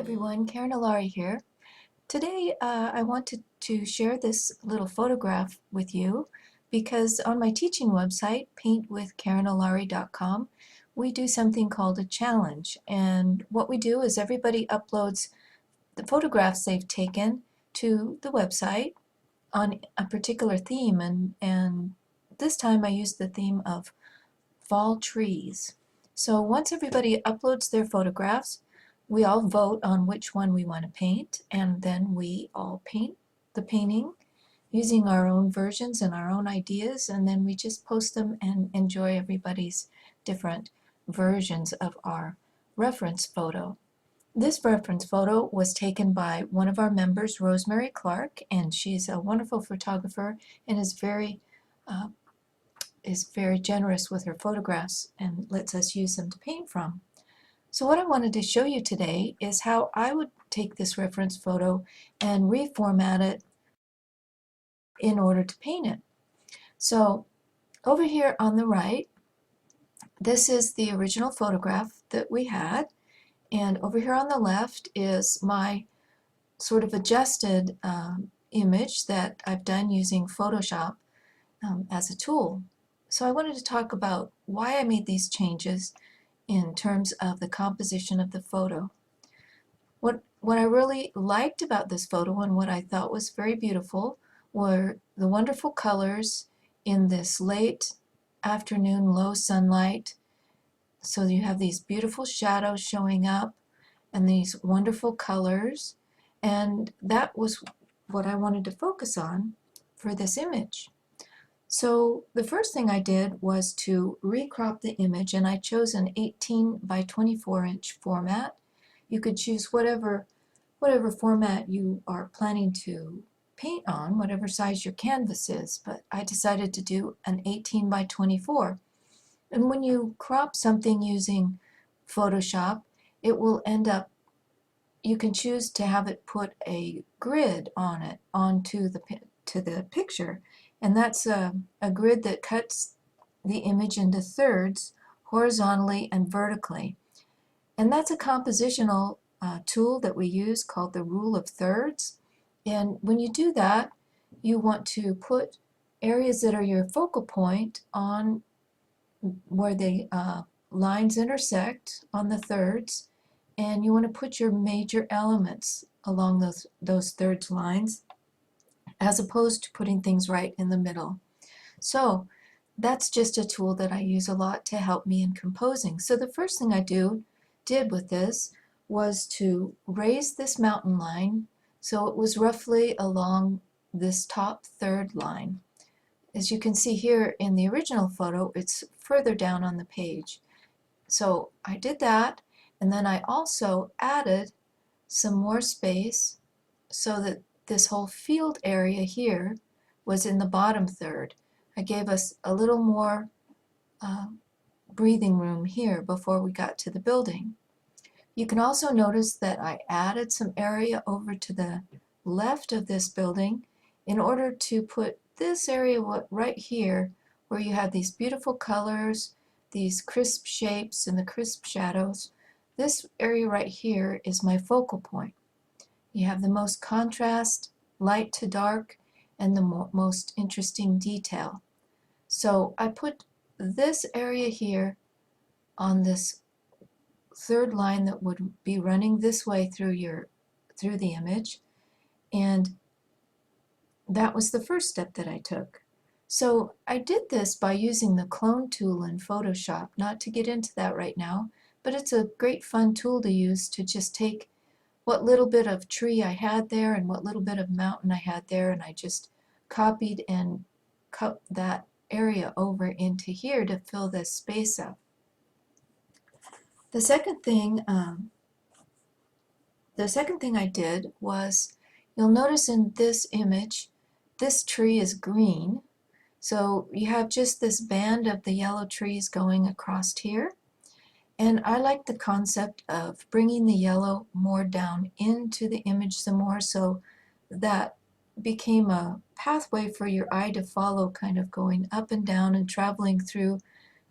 everyone, Karen Alari here. Today I wanted to share this little photograph with you because on my teaching website, paintwithkarenalari.com, we do something called a challenge. And what we do is everybody uploads the photographs they've taken to the website on a particular theme. And this time I used the theme of fall trees. So once everybody uploads their photographs, we all vote on which one we want to paint, and then we all paint the painting using our own versions and our own ideas, and then we just post them and enjoy everybody's different versions of our reference photo. This reference photo was taken by one of our members, Rosemary Clark, and she's a wonderful photographer and uh, is very generous with her photographs and lets us use them to paint from. So what I wanted to show you today is how I would take this reference photo and reformat it in order to paint it. So over here on the right, this is the original photograph that we had, and over here on the left is my sort of adjusted image that I've done using Photoshop as a tool. So I wanted to talk about why I made these changes in terms of the composition of the photo. What I really liked about this photo and what I thought was very beautiful were the wonderful colors in this late afternoon low sunlight. So you have these beautiful shadows showing up and these wonderful colors, and that was what I wanted to focus on for this image. So the first thing I did was to recrop the image, and I chose an 18 by 24 inch format. You could choose whatever format you are planning to paint on, whatever size your canvas is, but I decided to do an 18 by 24. And when you crop something using Photoshop, it will end up, you can choose to have it put a grid on it, onto the picture. And that's a grid that cuts the image into thirds horizontally and vertically. And that's a compositional tool that we use called the rule of thirds. And when you do that, you want to put areas that are your focal point on where the lines intersect on the thirds, and you want to put your major elements along those thirds lines, as opposed to putting things right in the middle. So that's just a tool that I use a lot to help me in composing. So the first thing I did with this was to raise this mountain line so it was roughly along this top third line. As you can see here in the original photo, it's further down on the page. So I did that, and then I also added some more space so that this whole field area here was in the bottom third. I gave us a little more breathing room here before we got to the building. You can also notice that I added some area over to the left of this building in order to put this area right here where you have these beautiful colors, these crisp shapes and the crisp shadows. This area right here is my focal point. You have the most contrast, light to dark, and the most interesting detail. So I put this area here on this third line that would be running this way through the image, and that was the first step that I took. So I did this by using the clone tool in Photoshop, not to get into that right now, but it's a great fun tool to use to just take what little bit of tree I had there and what little bit of mountain I had there, and I just copied and cut that area over into here to fill this space up. The second thing I did was, you'll notice in this image, this tree is green. So you have just this band of the yellow trees going across here. And I like the concept of bringing the yellow more down into the image some more, so that became a pathway for your eye to follow, kind of going up and down and traveling through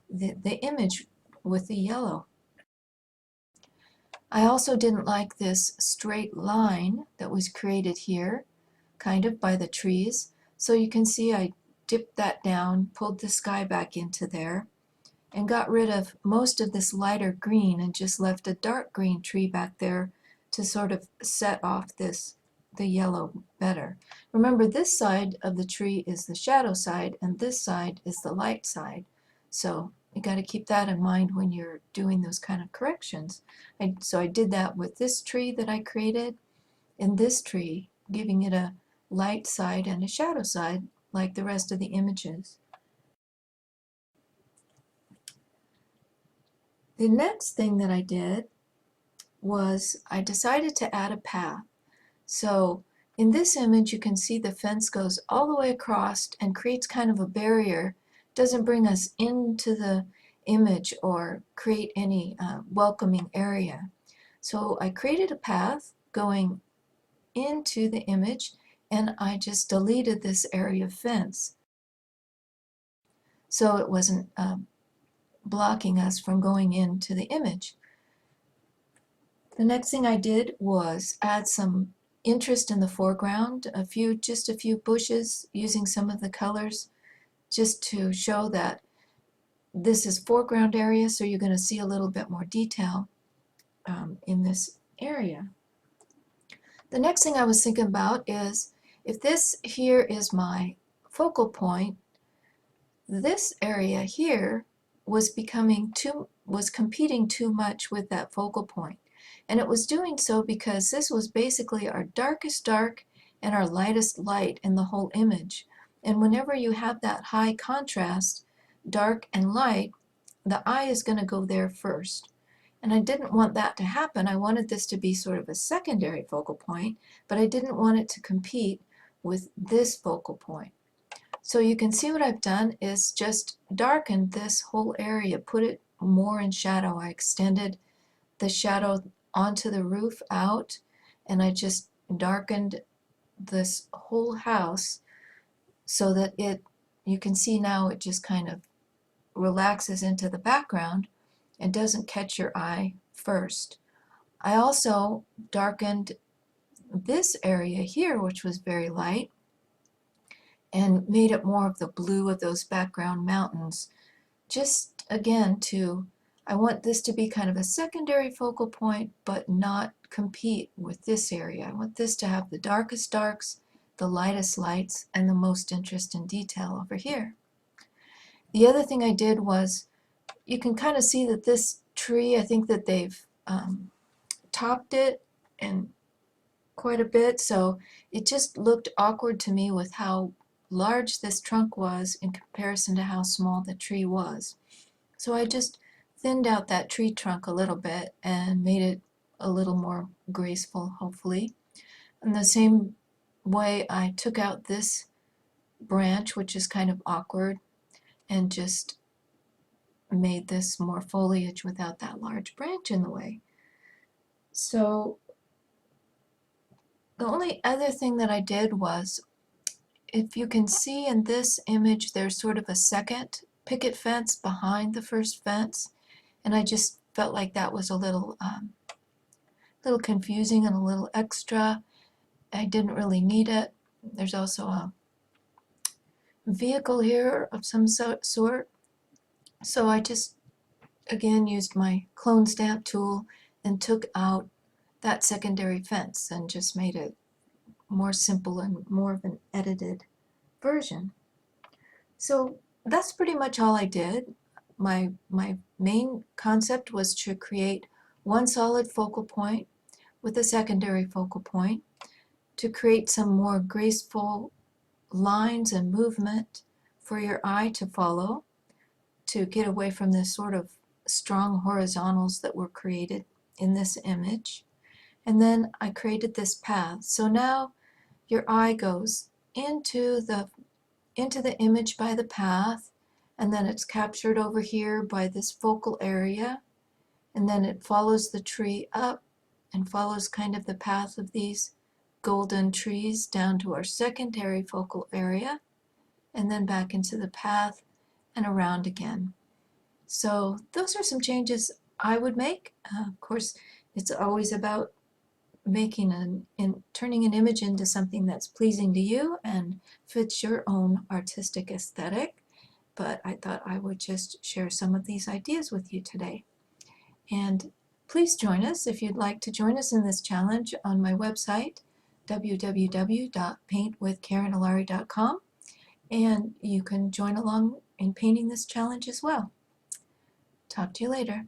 the image with the yellow. I also didn't like this straight line that was created here, kind of by the trees. So you can see I dipped that down, pulled the sky back into there, and got rid of most of this lighter green and just left a dark green tree back there to sort of set off the yellow better. Remember, this side of the tree is the shadow side and this side is the light side. So you got to keep that in mind when you're doing those kind of corrections. So I did that with this tree that I created and this tree, giving it a light side and a shadow side like the rest of the images. The next thing that I did was I decided to add a path. So in this image you can see the fence goes all the way across and creates kind of a barrier. Doesn't bring us into the image or create any welcoming area. So I created a path going into the image and I just deleted this area of fence. So it wasn't blocking us from going into the image. The next thing I did was add some interest in the foreground, just a few bushes using some of the colors just to show that this is foreground area, so you're going to see a little bit more detail in this area. The next thing I was thinking about is if this here is my focal point, this area here was competing too much with that focal point. And it was doing so because this was basically our darkest dark and our lightest light in the whole image. And whenever you have that high contrast, dark and light, the eye is going to go there first. And I didn't want that to happen. I wanted this to be sort of a secondary focal point, but I didn't want it to compete with this focal point. So you can see what I've done is just darkened this whole area, put it more in shadow. I extended the shadow onto the roof out, and I just darkened this whole house so that you can see now it just kind of relaxes into the background and doesn't catch your eye first. I also darkened this area here, which was very light, and made it more of the blue of those background mountains. Just again I want this to be kind of a secondary focal point, but not compete with this area. I want this to have the darkest darks, the lightest lights, and the most interest in detail over here. The other thing I did was, you can kind of see that this tree, I think that they've topped it and quite a bit, so it just looked awkward to me with how large this trunk was in comparison to how small the tree was. So I just thinned out that tree trunk a little bit and made it a little more graceful, hopefully. In the same way, I took out this branch, which is kind of awkward, and just made this more foliage without that large branch in the way. So the only other thing that I did was, if you can see in this image, there's sort of a second picket fence behind the first fence, and I just felt like that was a little confusing and a little extra. I didn't really need it. There's also a vehicle here of some sort, so I just again used my clone stamp tool and took out that secondary fence and just made it more simple and more of an edited version. So that's pretty much all I did. My main concept was to create one solid focal point with a secondary focal point to create some more graceful lines and movement for your eye to follow, to get away from this sort of strong horizontals that were created in this image. And then I created this path. So now your eye goes into the image by the path, and then it's captured over here by this focal area, and then it follows the tree up and follows kind of the path of these golden trees down to our secondary focal area, and then back into the path and around again. So those are some changes I would make. Of course, It's always about turning an image into something that's pleasing to you and fits your own artistic aesthetic. But I thought I would just share some of these ideas with you today. And please join us if you'd like to join us in this challenge on my website, www.paintwithkarenilari.com, and you can join along in painting this challenge as well. Talk to you later.